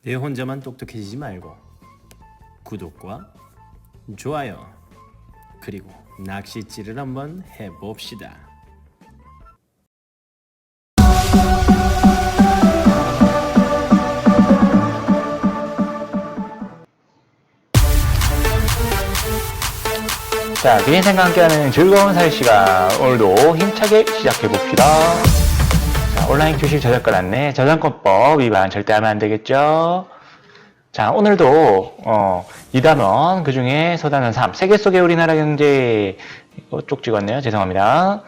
내 혼자만 똑똑해지지 말고 구독과 좋아요 그리고 낚싯질을 한번 해봅시다. 자, 개인생과 함께하는 즐거운 사회 시간, 오늘도 힘차게 시작해봅시다. 자, 온라인 교실 저작권 안내, 저작권법 위반 절대 하면 안 되겠죠? 자, 오늘도 2단원, 그 중에 소단원 3, 세계 속의 우리나라 경제, 이거 쪽 찍었네요. 죄송합니다.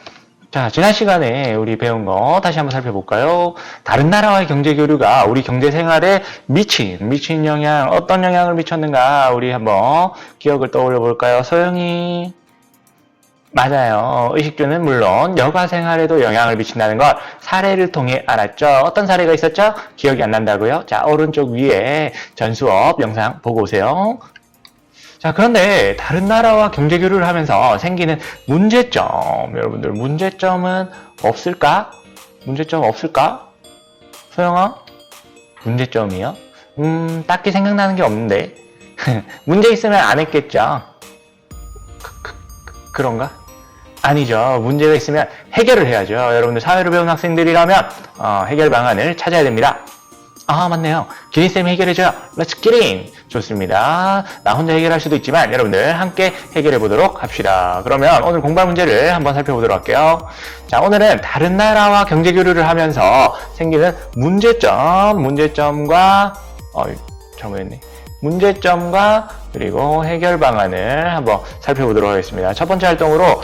자, 지난 시간에 우리 배운 거 다시 한번 살펴볼까요? 다른 나라와의 경제 교류가 우리 경제 생활에 미친 영향, 어떤 영향을 미쳤는가 우리 한번 기억을 떠올려 볼까요? 소영이. 맞아요. 의식주는 물론 여가 생활에도 영향을 미친다는 걸 사례를 통해 알았죠. 어떤 사례가 있었죠? 기억이 안 난다고요? 자, 오른쪽 위에 전수업 영상 보고 오세요. 자, 그런데 다른 나라와 경제 교류를 하면서 생기는 문제점, 여러분들 문제점은 없을까? 문제점 없을까? 소영아? 문제점이요? 딱히 생각나는 게 없는데. 문제 있으면 안 했겠죠? 그런가? 아니죠. 문제가 있으면 해결을 해야죠. 여러분들 사회를 배운 학생들이라면 해결 방안을 찾아야 됩니다. 아, 맞네요. 기린쌤이 해결해줘요. Let's get in. 좋습니다. 나 혼자 해결할 수도 있지만 여러분들 함께 해결해 보도록 합시다. 그러면 오늘 공부할 문제를 한번 살펴보도록 할게요. 자, 오늘은 다른 나라와 경제 교류를 하면서 생기는 문제점과 잘못했네. 문제점과 그리고 해결 방안을 한번 살펴보도록 하겠습니다. 첫 번째 활동으로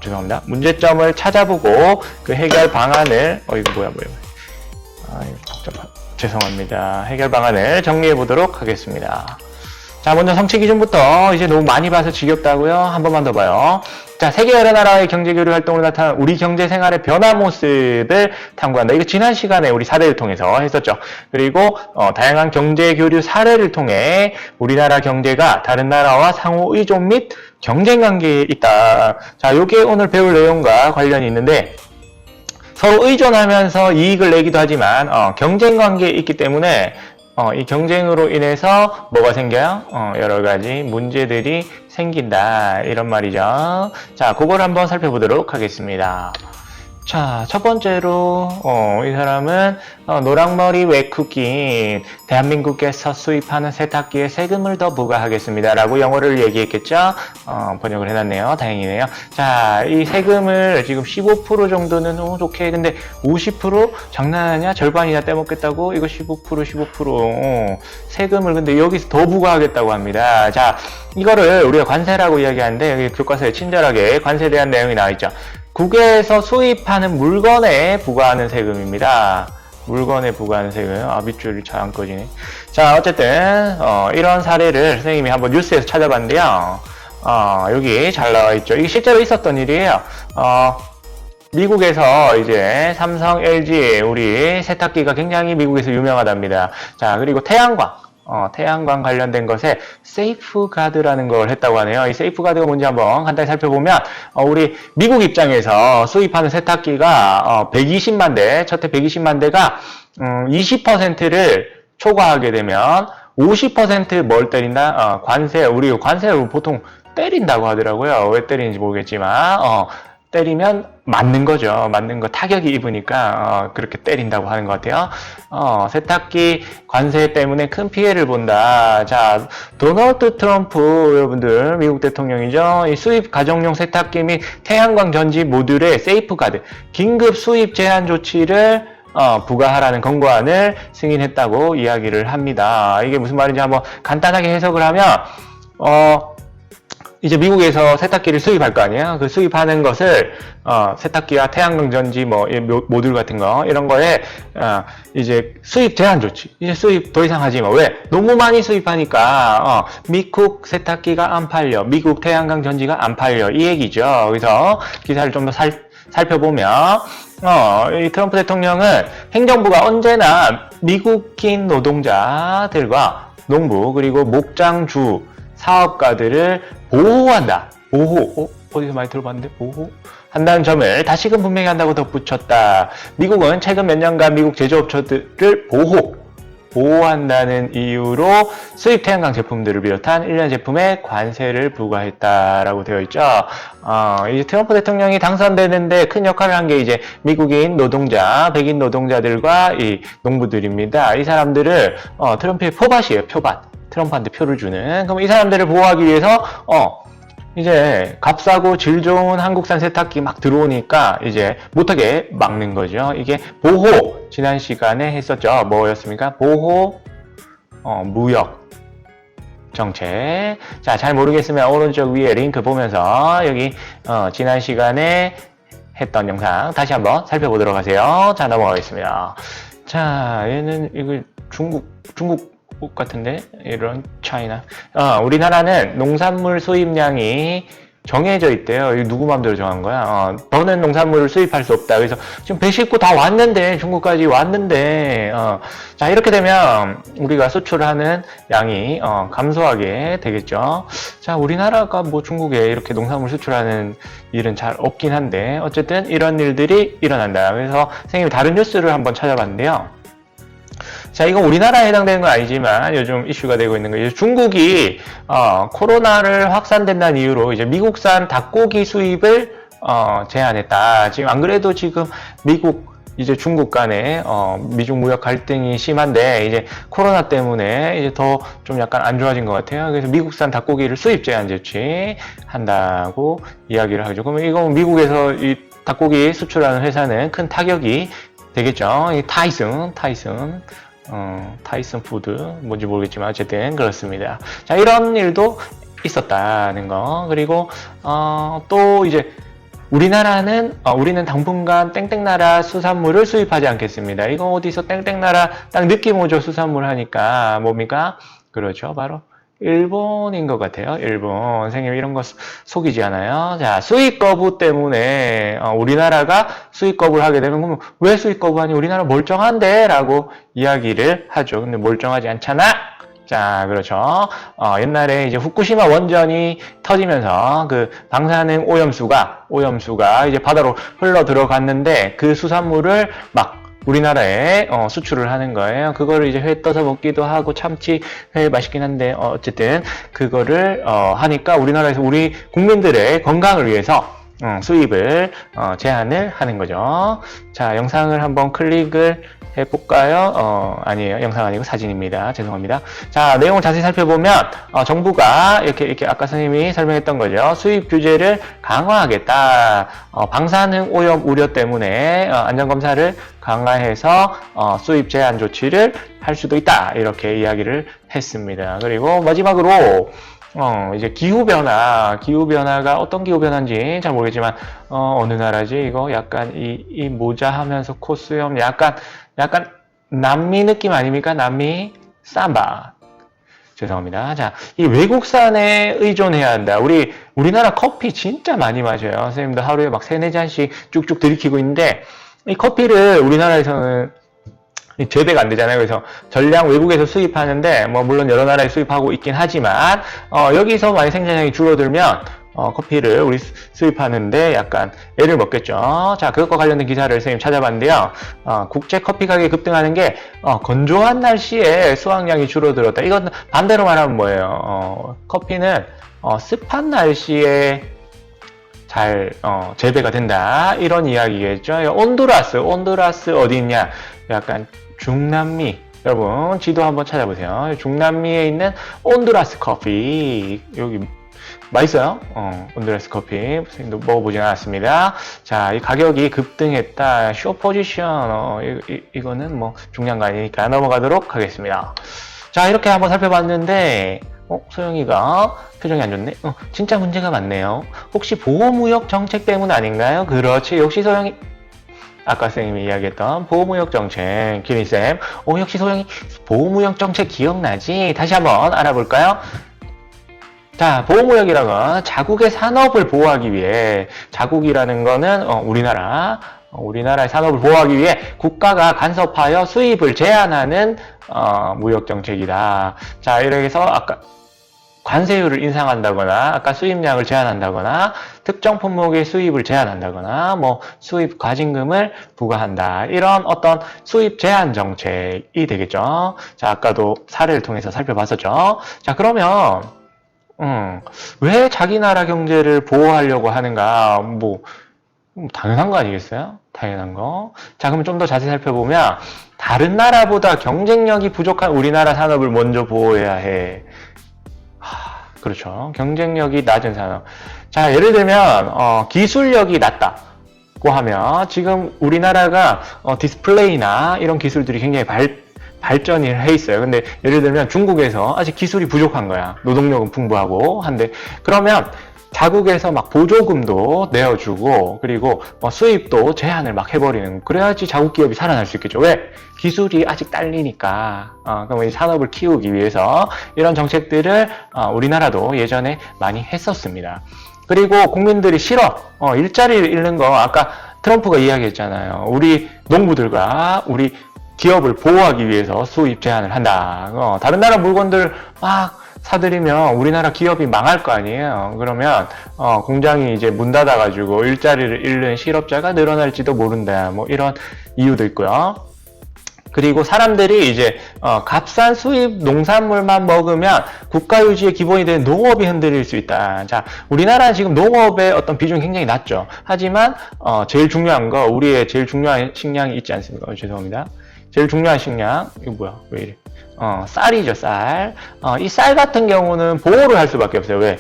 죄송합니다. 문제점을 찾아보고 그 해결 방안을 이거 뭐야. 죄송합니다. 해결 방안을 정리해 보도록 하겠습니다. 자, 먼저 성취 기준부터 이제 너무 많이 봐서 지겹다고요? 한 번만 더 봐요. 자, 세계 여러 나라의 경제 교류 활동으로 나타난 우리 경제 생활의 변화 모습을 탐구한다. 이거 지난 시간에 우리 사례를 통해서 했었죠. 그리고 다양한 경제 교류 사례를 통해 우리나라 경제가 다른 나라와 상호 의존 및 경쟁 관계에 있다. 자, 요게 오늘 배울 내용과 관련이 있는데 서로 의존하면서 이익을 내기도 하지만 경쟁 관계에 있기 때문에 이 경쟁으로 인해서 뭐가 생겨요? 여러 가지 문제들이 생긴다. 이런 말이죠. 자, 그걸 한번 살펴보도록 하겠습니다. 자, 첫 번째로 이 사람은 노랑머리 외국인 대한민국에서 수입하는 세탁기에 세금을 더 부과하겠습니다 라고 영어를 얘기했겠죠. 번역을 해놨네요. 다행이네요. 자, 이 세금을 지금 15% 정도는 좋게, 근데 50% 장난하냐? 절반이나 떼먹겠다고? 이거 15% 세금을 근데 여기서 더 부과하겠다고 합니다. 자, 이거를 우리가 관세라고 이야기하는데 여기 교과서에 친절하게 관세에 대한 내용이 나와있죠. 국외에서 수입하는 물건에 부과하는 세금입니다. 물건에 부과하는 세금. 밑줄이 잘 안 꺼지네. 자, 어쨌든 이런 사례를 선생님이 한번 뉴스에서 찾아봤는데요. 여기 잘 나와 있죠. 이게 실제로 있었던 일이에요. 미국에서 이제 삼성, LG 우리 세탁기가 굉장히 미국에서 유명하답니다. 자, 그리고 태양광 관련된 것에 세이프가드라는 걸 했다고 하네요. 이 세이프가드가 뭔지 한번 간단히 살펴보면 우리 미국 입장에서 수입하는 세탁기가 120만 대, 첫 해 120만 대가 20%를 초과하게 되면 50% 뭘 때린다? 관세. 우리 관세를 보통 때린다고 하더라고요. 왜 때리는지 모르겠지만 때리면 맞는 거죠. 맞는 거 타격이 입으니까 그렇게 때린다고 하는 것 같아요. 세탁기 관세 때문에 큰 피해를 본다. 자, 도널드 트럼프 여러분들 미국 대통령이죠. 이 수입 가정용 세탁기 및 태양광 전지 모듈의 세이프가드 긴급 수입 제한 조치를 부과하라는 권고안을 승인했다고 이야기를 합니다. 이게 무슨 말인지 한번 간단하게 해석을 하면 이제 미국에서 세탁기를 수입할 거 아니에요? 그 수입하는 것을, 세탁기와 태양광 전지, 모듈 같은 거, 이런 거에, 이제 수입 제한 조치. 이제 수입 더 이상 하지 마. 왜? 너무 많이 수입하니까, 미국 세탁기가 안 팔려. 미국 태양광 전지가 안 팔려. 이 얘기죠. 그래서 기사를 좀 더 살펴보면, 이 트럼프 대통령은 행정부가 언제나 미국인 노동자들과 농부, 그리고 목장주, 사업가들을 보호한다. 어디서 많이 들어봤는데? 한다는 점을 다시금 분명히 한다고 덧붙였다. 미국은 최근 몇 년간 미국 제조업체들을 보호한다는 이유로 수입 태양광 제품들을 비롯한 일련 제품에 관세를 부과했다라고 되어 있죠. 이제 트럼프 대통령이 당선되는데 큰 역할을 한 게 이제 미국인 노동자, 백인 노동자들과 이 농부들입니다. 이 사람들을 트럼프의 표밭이에요, 표밭. 트럼프한테 표를 주는. 그럼 이 사람들을 보호하기 위해서 이제 값싸고 질 좋은 한국산 세탁기 막 들어오니까 이제 못하게 막는 거죠. 이게 보호, 지난 시간에 했었죠. 뭐였습니까? 보호 무역 정책. 자, 잘 모르겠으면 오른쪽 위에 링크 보면서 여기 지난 시간에 했던 영상 다시 한번 살펴보도록 하세요. 자, 넘어가겠습니다. 자, 얘는 이거 중국 옷 같은데, 이런 차이나. 우리나라는 농산물 수입량이 정해져 있대요. 이거 누구 맘대로 정한 거야? 더는 농산물을 수입할 수 없다. 그래서 지금 배 싣고 다 왔는데, 중국까지 왔는데, 자, 이렇게 되면 우리가 수출하는 양이 감소하게 되겠죠. 자, 우리나라가 뭐 중국에 이렇게 농산물 수출하는 일은 잘 없긴 한데, 어쨌든 이런 일들이 일어난다. 그래서 선생님이 다른 뉴스를 한번 찾아봤는데요. 자, 이건 우리나라에 해당되는 건 아니지만 요즘 이슈가 되고 있는 거예요. 중국이 코로나를 확산된다는 이유로 이제 미국산 닭고기 수입을 제한했다. 지금 안 그래도 지금 미국 이제 중국 간에 미중 무역 갈등이 심한데 이제 코로나 때문에 이제 더 좀 약간 안 좋아진 것 같아요. 그래서 미국산 닭고기를 수입 제한 조치한다고 이야기를 하죠. 그러면 이거 미국에서 이 닭고기 수출하는 회사는 큰 타격이 되겠죠. 이 타이슨 푸드 뭔지 모르겠지만 어쨌든 그렇습니다. 자, 이런 일도 있었다는 거. 그리고 또 이제 우리는 당분간 땡땡나라 수산물을 수입하지 않겠습니다. 이거 어디서 땡땡나라 딱 느낌 오죠. 수산물 하니까 뭡니까? 그렇죠, 바로 일본인 것 같아요. 일본. 선생님 이런 거 속이지 않아요? 자, 수입 거부 때문에 우리나라가 수입 거부를 하게 되면 그러면 왜 수입 거부하니? 우리나라 멀쩡한데? 라고 이야기를 하죠. 근데 멀쩡하지 않잖아? 자, 그렇죠. 옛날에 이제 후쿠시마 원전이 터지면서 그 방사능 오염수가 이제 바다로 흘러 들어갔는데 그 수산물을 막 우리나라에 수출을 하는 거예요. 그거를 이제 회 떠서 먹기도 하고 참치 회 맛있긴 한데 어쨌든 그거를 하니까 우리나라에서 우리 국민들의 건강을 위해서 수입을 제한을 하는 거죠. 자, 영상을 한번 클릭을 해볼까요? 아니에요. 영상 아니고 사진입니다. 죄송합니다. 자, 내용을 자세히 살펴보면 정부가 이렇게 아까 선생님이 설명했던 거죠. 수입 규제를 강화하겠다. 방사능 오염 우려 때문에 안전검사를 강화해서 수입 제한 조치를 할 수도 있다. 이렇게 이야기를 했습니다. 그리고 마지막으로 이제 기후변화가 어떤 기후변화인지 잘 모르겠지만, 어느 나라지? 이거 약간 이 모자 하면서 코수염 약간 남미 느낌 아닙니까? 남미 삼바. 죄송합니다. 자, 이 외국산에 의존해야 한다. 우리나라 커피 진짜 많이 마셔요. 선생님도 하루에 막 3-4잔씩 쭉쭉 들이키고 있는데, 이 커피를 우리나라에서는 재배가 안 되잖아요. 그래서 전량 외국에서 수입하는데, 뭐, 물론 여러 나라에 수입하고 있긴 하지만, 여기서 많이 생산량이 줄어들면, 커피를 우리 수입하는데 약간 애를 먹겠죠. 자, 그것과 관련된 기사를 선생님 찾아봤는데요. 국제 커피 가격이 급등하는 게, 건조한 날씨에 수확량이 줄어들었다. 이건 반대로 말하면 뭐예요? 커피는, 습한 날씨에 잘, 재배가 된다. 이런 이야기겠죠. 온두라스 어디 있냐? 약간 중남미. 여러분, 지도 한번 찾아보세요. 중남미에 있는 온두라스 커피. 여기, 맛있어요? 온두라스 커피. 선생님도 먹어보진 않았습니다. 자, 이 가격이 급등했다. 쇼 포지션. 이거는 뭐 중요한 거 아니니까 넘어가도록 하겠습니다. 자, 이렇게 한번 살펴봤는데, 소영이가 표정이 안 좋네? 진짜 문제가 많네요. 혹시 보호무역 정책 때문 아닌가요? 그렇지. 역시 소영이. 아까 선생님이 이야기했던 보호무역 정책. 기린쌤. 역시 소영이 보호무역 정책 기억나지? 다시 한번 알아볼까요? 자, 보호무역이라는 건 자국의 산업을 보호하기 위해, 자국이라는 거는 우리나라의 산업을 보호하기 위해 국가가 간섭하여 수입을 제한하는 무역 정책이다. 자, 이렇게 해서 아까 관세율을 인상한다거나, 아까 수입량을 제한한다거나, 특정 품목의 수입을 제한한다거나, 뭐 수입 과징금을 부과한다. 이런 어떤 수입 제한 정책이 되겠죠. 자, 아까도 사례를 통해서 살펴봤었죠. 자, 그러면 왜 자기 나라 경제를 보호하려고 하는가? 뭐 당연한 거 아니겠어요? 당연한 거. 자, 그럼 좀 더 자세히 살펴보면 다른 나라보다 경쟁력이 부족한 우리나라 산업을 먼저 보호해야 해. 그렇죠. 경쟁력이 낮은 산업. 자, 예를 들면 기술력이 낮다고 하면 지금 우리나라가 디스플레이나 이런 기술들이 굉장히 발전이 해 있어요. 근데 예를 들면 중국에서 아직 기술이 부족한 거야. 노동력은 풍부하고 한데 그러면 자국에서 막 보조금도 내어주고 그리고 수입도 제한을 막 해버리는 그래야지 자국 기업이 살아날 수 있겠죠. 왜? 기술이 아직 딸리니까. 그럼 이 산업을 키우기 위해서 이런 정책들을 우리나라도 예전에 많이 했었습니다. 그리고 국민들이 싫어. 일자리를 잃는 거 아까 트럼프가 이야기했잖아요. 우리 농부들과 우리 기업을 보호하기 위해서 수입 제한을 한다. 다른 나라 물건들 막 사들이면 우리나라 기업이 망할 거 아니에요. 그러면 공장이 이제 문 닫아가지고 일자리를 잃는 실업자가 늘어날지도 모른다. 뭐 이런 이유도 있고요. 그리고 사람들이 이제 값싼 수입 농산물만 먹으면 국가 유지의 기본이 되는 농업이 흔들릴 수 있다. 자, 우리나라는 지금 농업의 어떤 비중이 굉장히 낮죠. 하지만 제일 중요한 거 우리의 제일 중요한 식량이 있지 않습니까? 죄송합니다. 제일 중요한 식량 이거 뭐야? 왜 이래? 쌀이죠, 쌀. 이 쌀 같은 경우는 보호를 할 수밖에 없어요. 왜?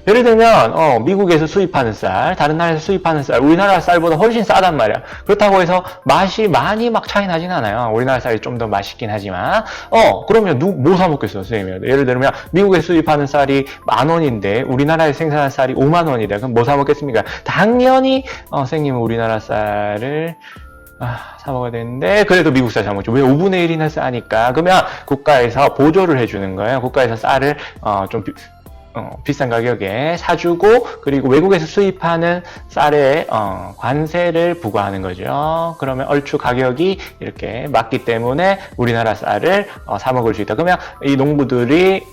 예를 들면, 미국에서 수입하는 쌀, 다른 나라에서 수입하는 쌀, 우리나라 쌀보다 훨씬 싸단 말이야. 그렇다고 해서 맛이 많이 막 차이 나진 않아요. 우리나라 쌀이 좀 더 맛있긴 하지만. 그러면 뭐 사 먹겠어, 선생님? 예를 들면, 미국에 수입하는 쌀이 10,000원인데, 우리나라에 생산한 쌀이 50,000원이다. 그럼 뭐 사 먹겠습니까? 당연히, 선생님은 우리나라 쌀을 사 먹어야 되는데 그래도 미국 쌀 사 먹죠. 왜? 5분의 1이나 싸니까. 그러면 국가에서 보조를 해주는 거예요. 국가에서 쌀을 좀 비싼 가격에 사주고 그리고 외국에서 수입하는 쌀에 관세를 부과하는 거죠. 그러면 얼추 가격이 이렇게 맞기 때문에 우리나라 쌀을 사 먹을 수 있다. 그러면 이 농부들이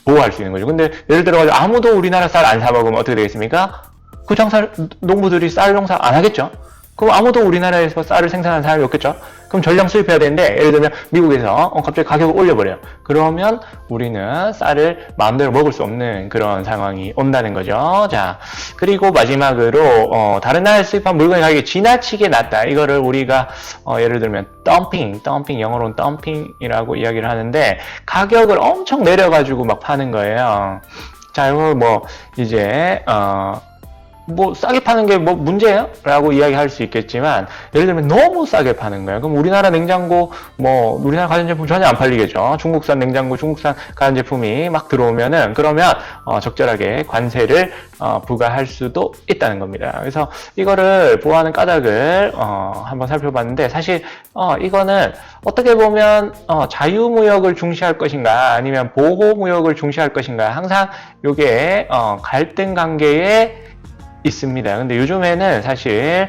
보호할 수 있는 거죠. 근데 예를 들어 아무도 우리나라 쌀 안 사 먹으면 어떻게 되겠습니까? 그 장사 농부들이 쌀 농사 안 하겠죠. 그럼 아무도 우리나라에서 쌀을 생산하는 사람이 없겠죠? 그럼 전량 수입해야 되는데, 예를 들면 미국에서 갑자기 가격을 올려버려요. 그러면 우리는 쌀을 마음대로 먹을 수 없는 그런 상황이 온다는 거죠. 자, 그리고 마지막으로, 다른 나라에 수입한 물건의 가격이 지나치게 낮다. 이거를 우리가, 예를 들면 덤핑, 영어로는 덤핑이라고 이야기를 하는데, 가격을 엄청 내려가지고 막 파는 거예요. 자, 이거 뭐, 이제, 뭐 싸게 파는 게 뭐 문제예요? 라고 이야기할 수 있겠지만 예를 들면 너무 싸게 파는 거예요. 그럼 우리나라 냉장고 뭐 우리나라 가전제품 전혀 안 팔리겠죠. 중국산 냉장고, 중국산 가전제품이 막 들어오면은 그러면 적절하게 관세를 부과할 수도 있다는 겁니다. 그래서 이거를 보호하는 까닭을 한번 살펴봤는데 사실 이거는 어떻게 보면 자유무역을 중시할 것인가 아니면 보호무역을 중시할 것인가 항상 이게 갈등 관계에 있습니다. 근데 요즘에는 사실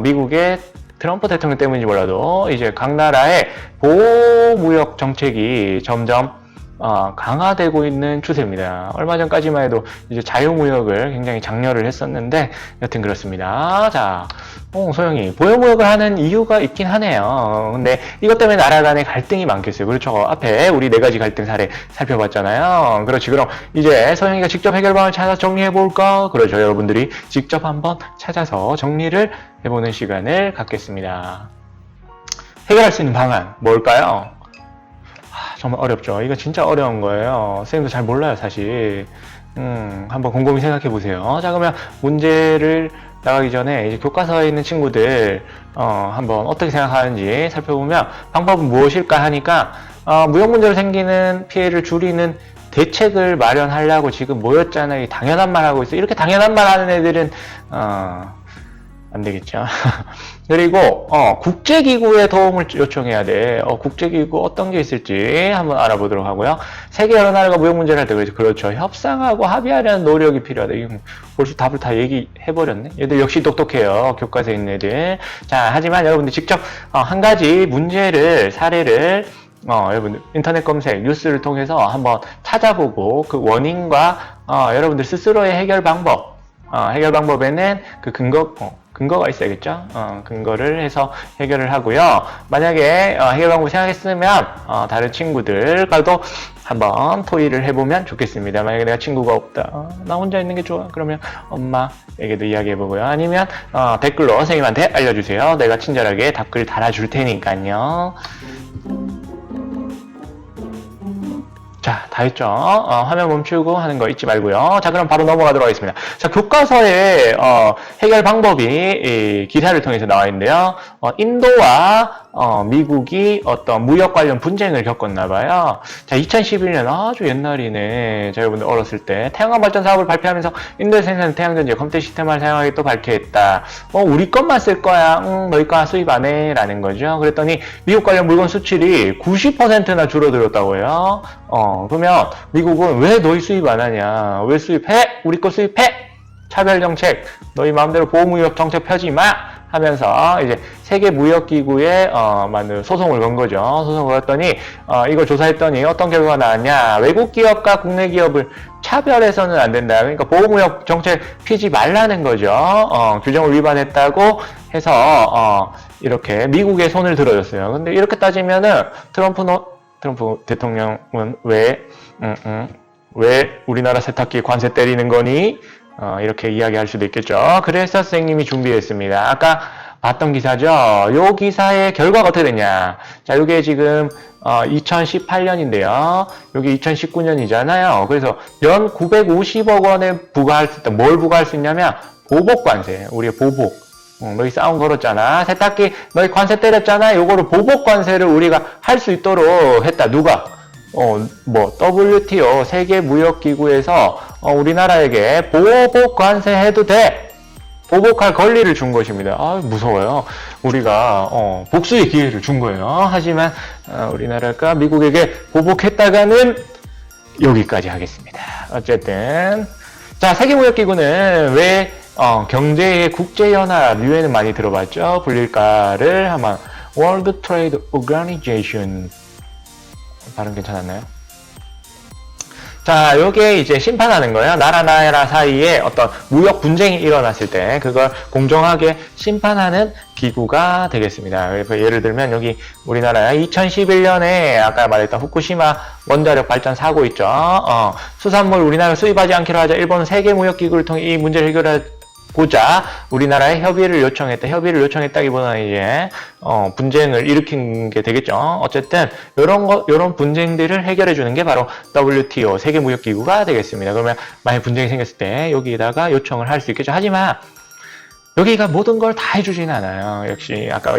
미국의 트럼프 대통령 때문인지 몰라도 이제 각 나라의 보호무역 정책이 점점 강화되고 있는 추세입니다. 얼마 전까지만 해도 이제 자유무역을 굉장히 장려를 했었는데 여튼 그렇습니다. 자, 소영이 보호무역을 하는 이유가 있긴 하네요. 근데 이것 때문에 나라 간의 갈등이 많겠어요. 그렇죠. 앞에 우리 4가지 갈등 사례 살펴봤잖아요. 그렇지. 그럼 이제 소영이가 직접 해결방을 찾아서 정리해볼까? 그렇죠. 여러분들이 직접 한번 찾아서 정리를 해보는 시간을 갖겠습니다. 해결할 수 있는 방안 뭘까요? 정말 어렵죠. 이거 진짜 어려운 거예요. 선생님도 잘 몰라요, 사실. 한번 곰곰이 생각해 보세요. 자, 그러면 문제를 나가기 전에 이제 교과서에 있는 친구들, 한번 어떻게 생각하는지 살펴보면 방법은 무엇일까 하니까, 무역 문제로 생기는 피해를 줄이는 대책을 마련하려고 지금 모였잖아요. 당연한 말 하고 있어. 이렇게 당연한 말 하는 애들은, 안 되겠죠. 그리고 국제기구의 도움을 요청해야 돼. 국제기구 어떤 게 있을지 한번 알아보도록 하고요. 세계 여러 나라가 무역 문제를 할 때 그렇죠. 협상하고 합의하려는 노력이 필요하다. 이거 벌써 답을 다 얘기해버렸네. 얘들 역시 똑똑해요. 교과서에 있는 애들. 자, 하지만 여러분들 직접 한 가지 문제를 사례를 여러분들 인터넷 검색, 뉴스를 통해서 한번 찾아보고 그 원인과 여러분들 스스로의 해결 방법에는 그 근거가 있어야겠죠. 근거를 해서 해결을 하고요. 만약에 해결 방법 생각했으면 다른 친구들과도 한번 토의를 해보면 좋겠습니다. 만약에 내가 친구가 없다, 나 혼자 있는 게 좋아, 그러면 엄마에게도 이야기해보고요. 아니면 댓글로 선생님한테 알려주세요. 내가 친절하게 답글 달아줄 테니까요. 자, 다 했죠? 화면 멈추고 하는 거 잊지 말고요. 자, 그럼 바로 넘어가도록 하겠습니다. 자, 교과서에 해결 방법이 기사를 통해서 나와 있는데요. 인도와 미국이 어떤 무역 관련 분쟁을 겪었나 봐요. 자, 2011년 아주 옛날이네. 자, 여러분들 어렸을 때 태양광 발전 사업을 발표하면서 인도에 생산된 태양전지 컴퓨터 시스템을 사용하기 또 발표했다. 우리 것만 쓸 거야. 너희 거 수입 안 해. 라는 거죠. 그랬더니 미국 관련 물건 수출이 90%나 줄어들었다고요. 그러면 미국은 왜 너희 수입 안 하냐? 왜 수입해? 우리 거 수입해? 차별 정책, 너희 마음대로 보호무역 정책 펴지 마! 하면서 이제 세계무역기구에 소송을 건 거죠. 소송을 걸었더니 이걸 조사했더니 어떤 결과가 나왔냐? 외국 기업과 국내 기업을 차별해서는 안 된다. 그러니까 보호무역 정책 피지 말라는 거죠. 규정을 위반했다고 해서 이렇게 미국의 손을 들어줬어요. 근데 이렇게 따지면은 트럼프 대통령은 왜 우리나라 세탁기 관세 때리는 거니? 이렇게 이야기할 수도 있겠죠. 그래서 선생님이 준비했습니다. 아까 봤던 기사죠. 요 기사의 결과가 어떻게 됐냐. 자, 요게 지금 2018년인데요. 여기 2019년이잖아요. 그래서 연 950억 원을 부과할 수 있다. 뭘 부과할 수 있냐면 보복 관세. 우리의 보복. 너희 싸움 걸었잖아. 세탁기 너희 관세 때렸잖아. 요거를 보복 관세를 우리가 할 수 있도록 했다. 누가? WTO 세계무역기구에서 우리나라에게 보복 관세해도 돼. 보복할 권리를 준 것입니다. 무서워요. 우리가 복수의 기회를 준 거예요. 하지만 우리나라가 미국에게 보복했다가는 여기까지 하겠습니다. 어쨌든 자, 세계무역기구는 왜 경제의 국제연합, 유엔은 많이 들어봤죠? 불릴까를 한번 World Trade Organization, 발음 괜찮았나요? 자, 요게 이제 심판하는 거예요. 나라 사이에 어떤 무역 분쟁이 일어났을 때 그걸 공정하게 심판하는 기구가 되겠습니다. 그래서 예를 들면 여기 우리나라 2011년에 아까 말했던 후쿠시마 원자력 발전 사고 있죠. 수산물 우리나라 수입하지 않기로 하자 일본 세계무역기구를 통해 이 문제를 해결하고자 우리나라에 협의를 요청했다기보다는 이제 분쟁을 일으킨 게 되겠죠. 어쨌든 요런 분쟁들을 해결해 주는 게 바로 WTO 세계무역기구가 되겠습니다. 그러면 만약 분쟁이 생겼을 때 여기에다가 요청을 할 수 있겠죠. 하지만 여기가 모든 걸 다 해주지는 않아요. 역시 아까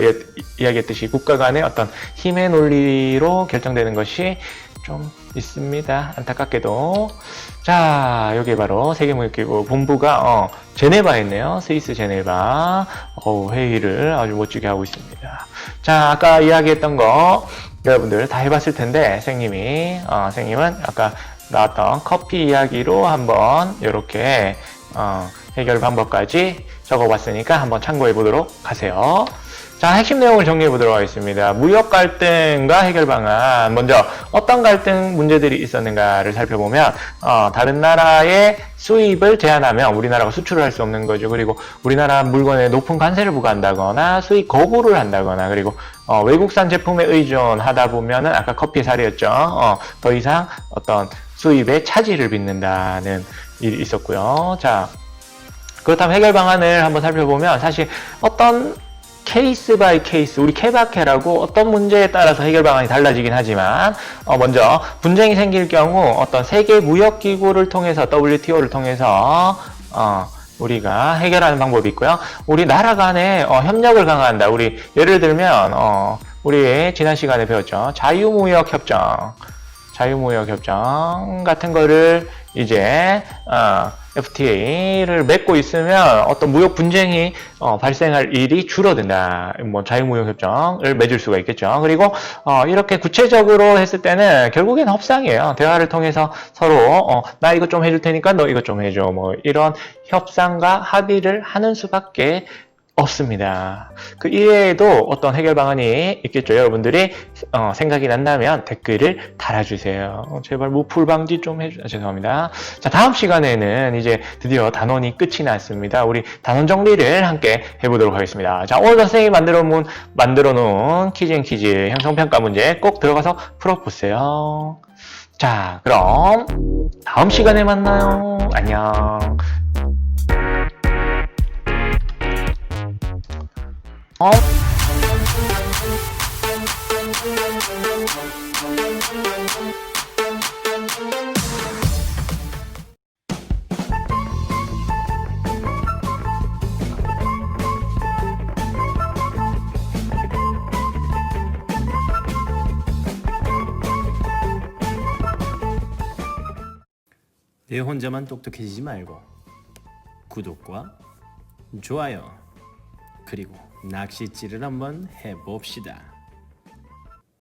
이야기했듯이 국가 간의 어떤 힘의 논리로 결정되는 것이 좀 있습니다. 안타깝게도. 자, 여기 바로 세계무역기구 본부가 제네바에 있네요. 스위스 제네바. 회의를 아주 멋지게 하고 있습니다. 자, 아까 이야기했던 거 여러분들 다 해봤을 텐데 선생님은 아까 나왔던 커피 이야기로 한번 이렇게 해결 방법까지 적어봤으니까 한번 참고해 보도록 하세요. 자, 핵심 내용을 정리해 보도록 하겠습니다. 무역 갈등과 해결 방안. 먼저 어떤 갈등 문제들이 있었는가를 살펴보면 다른 나라의 수입을 제한하면 우리나라가 수출을 할 수 없는 거죠. 그리고 우리나라 물건에 높은 관세를 부과한다거나 수입 거부를 한다거나, 그리고 외국산 제품에 의존하다 보면은 아까 커피 사례였죠. 더 이상 어떤 수입에 차질을 빚는다는 일이 있었고요. 자, 그렇다면 해결 방안을 한번 살펴보면 사실 어떤 케이스 바이 케이스, 우리 케바케라고 어떤 문제에 따라서 해결 방안이 달라지긴 하지만 먼저 분쟁이 생길 경우 어떤 세계무역기구를 통해서 WTO를 통해서 우리가 해결하는 방법이 있고요. 우리 나라 간에 협력을 강화한다. 우리 예를 들면 우리 지난 시간에 배웠죠. 자유무역협정 같은 거를 이제 FTA를 맺고 있으면 어떤 무역 분쟁이 발생할 일이 줄어든다. 자유무역협정을 맺을 수가 있겠죠. 그리고 이렇게 구체적으로 했을 때는 결국엔 협상이에요. 대화를 통해서 서로 나 이것 좀 해줄 테니까 너 이것 좀 해줘. 이런 협상과 합의를 하는 수밖에 없습니다. 그 이외에도 어떤 해결 방안이 있겠죠. 여러분들이 생각이 난다면 댓글을 달아주세요. 제발 무풀 방지 좀 죄송합니다. 자, 다음 시간에는 이제 드디어 단원이 끝이 났습니다. 우리 단원 정리를 함께 해보도록 하겠습니다. 자, 오늘 선생님이 만들어 놓은 퀴즈 앤 퀴즈 형성평가 문제 꼭 들어가서 풀어보세요. 자, 그럼 다음 시간에 만나요. 안녕. 내 혼자만 똑똑해지지 말고 구독과 좋아요 그리고 낚싯질을 한번 해봅시다.